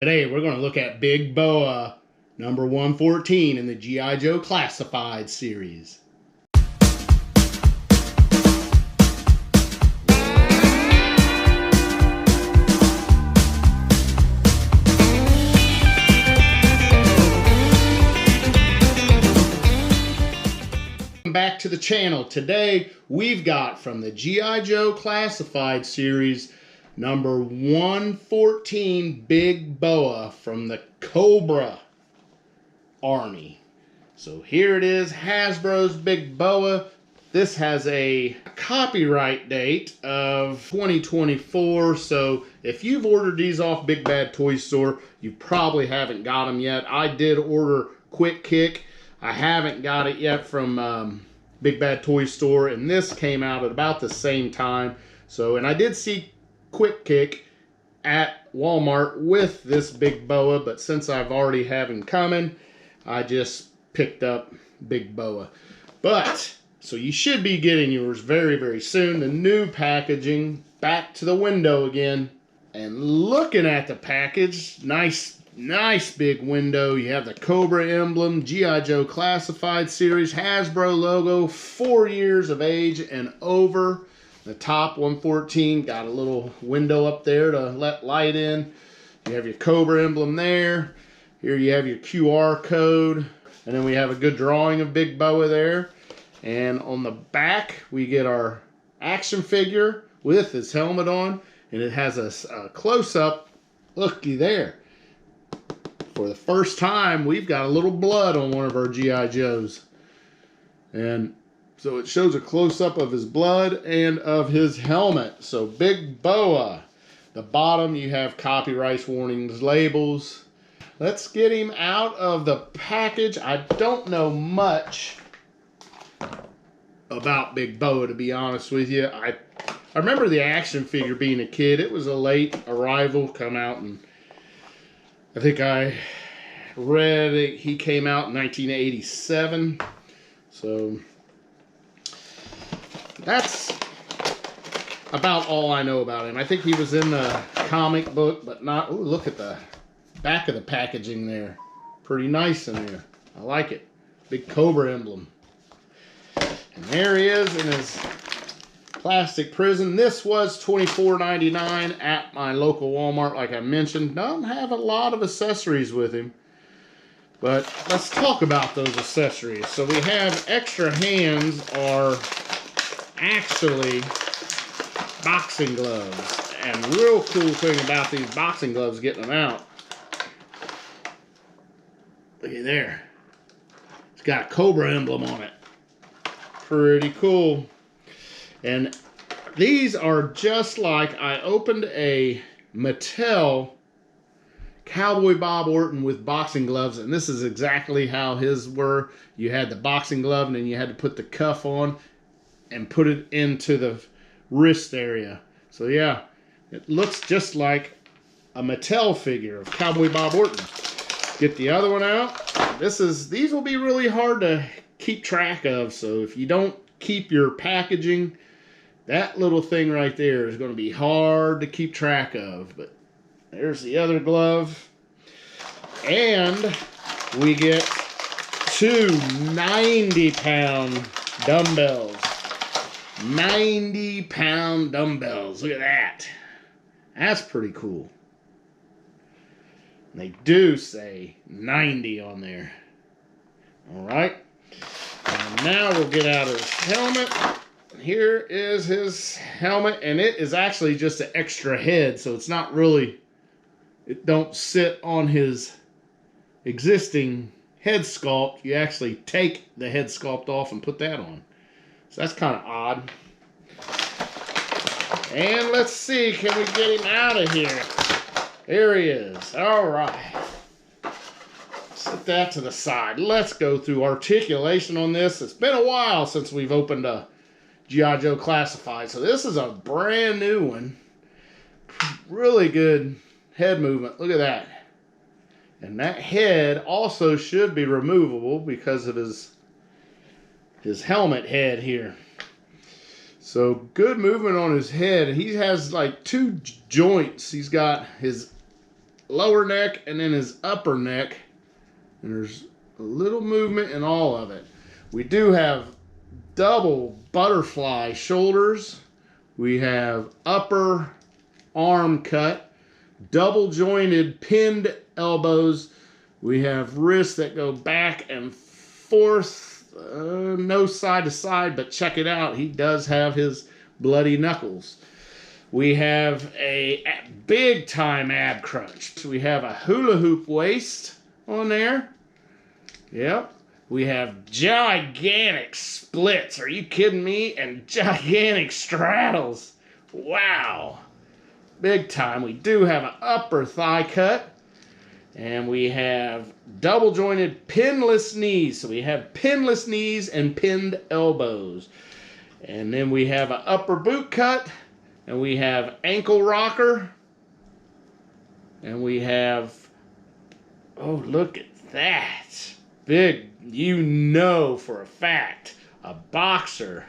Today we're going to look at Big Boa, number 114 in the GI Joe Classified series. Welcome back to the channel. Today we've got from the GI Joe Classified series number 114 Big Boa from the Cobra Army. So here it is, Hasbro's Big Boa. This has a copyright date of 2024. So if you've ordered these off Big Bad Toy Store, you probably haven't got them yet. I did order Quick Kick. I haven't got it yet from Big Bad Toy Store, and this came out at about the same time. So, and I did see Quick Kick at Walmart with this Big Boa, but since I've already have him coming, I just picked up Big Boa. But so you should be getting yours very, very soon. The new packaging, back to the window again, and looking at the package, nice big window. You have the Cobra emblem, GI Joe Classified series, Hasbro logo, 4 years of age and over. The top 114 got a little window up there to let light in. You have your Cobra emblem there. Here you have your QR code. And then we have a good drawing of Big Boa there. And on the back, we get our action figure with his helmet on. And it has a close-up. Looky there. For the first time, we've got a little blood on one of our GI Joes. And so it shows a close-up of his blood and of his helmet. So Big Boa. The bottom you have copyright warnings, labels. Let's get him out of the package. I don't know much about Big Boa, to be honest with you. I remember the action figure being a kid. It was a late arrival, come out, and I think I read it, he came out in 1987. So that's about all I know about him. I think he was in the comic book, but not... Ooh, look at the back of the packaging there. Pretty nice in there. I like it. Big Cobra emblem. And there he is in his plastic prison. This was $24.99 at my local Walmart, like I mentioned. Don't have a lot of accessories with him. But let's talk about those accessories. So we have extra hands are actually boxing gloves, and real cool thing about these boxing gloves, getting them out, look at there, it's got a Cobra emblem on it. Pretty cool. And these are just like, I opened a Mattel Cowboy Bob Orton with boxing gloves, and this is exactly how his were. You had the boxing glove, and then you had to put the cuff on and put it into the wrist area. So yeah, it looks just like a Mattel figure of Cowboy Bob Orton. Get the other one out. These will be really hard to keep track of, so if you don't keep your packaging, that little thing right there is going to be hard to keep track of. But there's the other glove. And we get two 90-pound dumbbells. 90-pound dumbbells. Look at that. That's pretty cool. And they do say 90 on there. Alright. And now we'll get out his helmet. Here is his helmet, and it is actually just an extra head, so it's not really, it don't sit on his existing head sculpt. You actually take the head sculpt off and put that on. So that's kind of odd. And let's see, can we get him out of here? There he is. All right. Set that to the side. Let's go through articulation on this. It's been a while since we've opened a GI Joe Classified, so this is a brand new one. Really good head movement. Look at that. And that head also should be removable because of his helmet head here. So good movement on his head. He has like two joints. He's got his lower neck and then his upper neck. And there's a little movement in all of it. We do have double butterfly shoulders. We have upper arm cut, double jointed pinned elbows. We have wrists that go back and forth, no side to side, but check it out. He does have his bloody knuckles. We have a big time ab crunch. We have a hula hoop waist on there. Yep. We have gigantic splits. Are you kidding me? And gigantic straddles. Wow. Big time. We do have an upper thigh cut. And we have double jointed pinless knees. So we have pinless knees and pinned elbows. And then we have an upper boot cut. And we have ankle rocker. And we have, oh, look at that. Big, you know for a fact, a boxer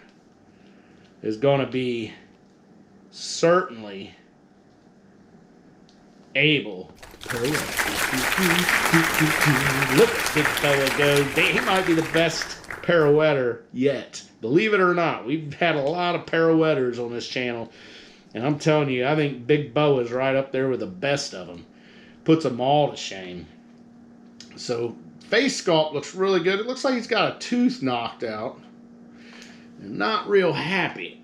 is going to be certainly able. Look at Big Boa go. He might be the best pirouetter yet. Believe it or not, we've had a lot of pirouetters on this channel. And I'm telling you, I think Big Boa is right up there with the best of them. Puts them all to shame. So, face sculpt looks really good. It looks like he's got a tooth knocked out. And not real happy.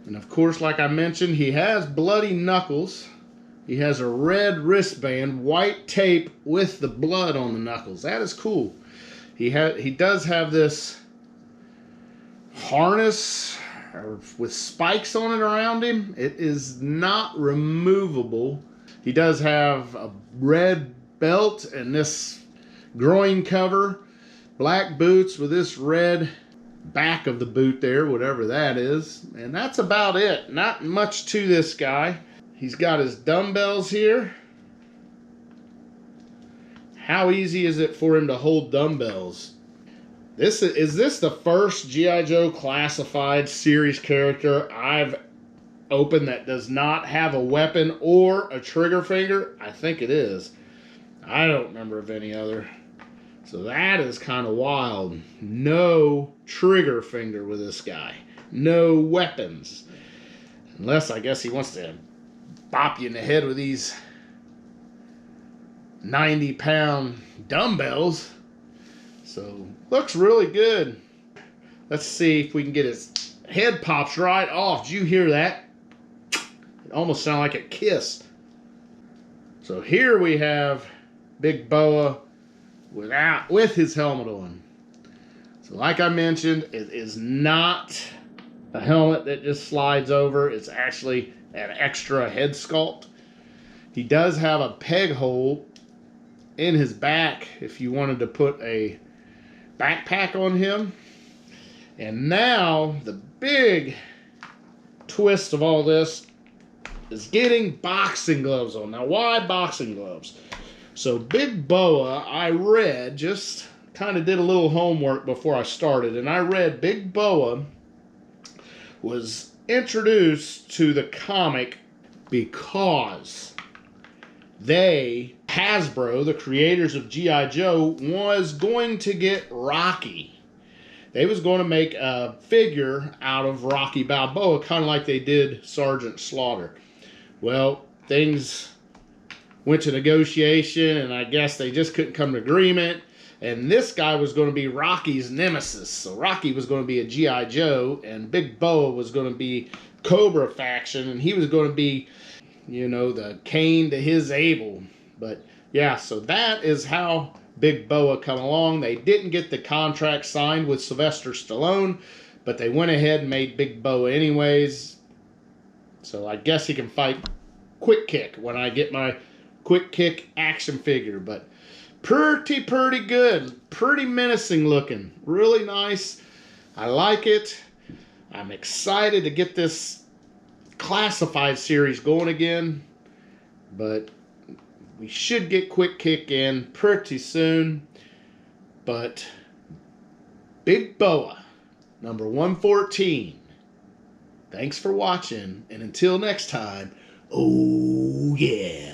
And of course, like I mentioned, he has bloody knuckles. He has a red wristband, white tape with the blood on the knuckles. That is cool. He does have this harness with spikes on it around him. It is not removable. He does have a red belt and this groin cover, black boots with this red back of the boot there, whatever that is, and that's about it. Not much to this guy. He's got his dumbbells here. How easy is it for him to hold dumbbells? Is this the first G.I. Joe Classified series character I've opened that does not have a weapon or a trigger finger? I think it is. I don't remember of any other. So that is kind of wild. No trigger finger with this guy. No weapons. Unless, I guess, he wants to bop you in the head with these 90-pound dumbbells. So, looks really good. Let's see if we can get his head pops right off. Did you hear that? It almost sounded like a kiss. So here we have Big Boa with his helmet on. So like I mentioned, it is not a helmet that just slides over. It's actually an extra head sculpt. He does have a peg hole in his back if you wanted to put a backpack on him. And now the big twist of all this is getting boxing gloves on. Now why boxing gloves? So Big Boa, I read, just kind of did a little homework before I started, and I read Big Boa was introduced to the comic because Hasbro, the creators of G.I. Joe, was going to get Rocky. They was going to make a figure out of Rocky Balboa, kind of like they did Sergeant Slaughter. Well, things went to negotiation, and I guess they just couldn't come to agreement. And this guy was going to be Rocky's nemesis. So Rocky was going to be a G.I. Joe, and Big Boa was going to be Cobra faction, and he was going to be, you know, the Cain to his Abel. But yeah, so that is how Big Boa come along. They didn't get the contract signed with Sylvester Stallone, but they went ahead and made Big Boa anyways. So I guess he can fight Quick Kick when I get my Quick Kick action figure. But pretty good. Pretty menacing looking. Really nice. I like it. I'm excited to get this Classified series going again. But we should get Quick Kick in pretty soon. But Big Boa, number 114. Thanks for watching. And until next time, Oh, yeah.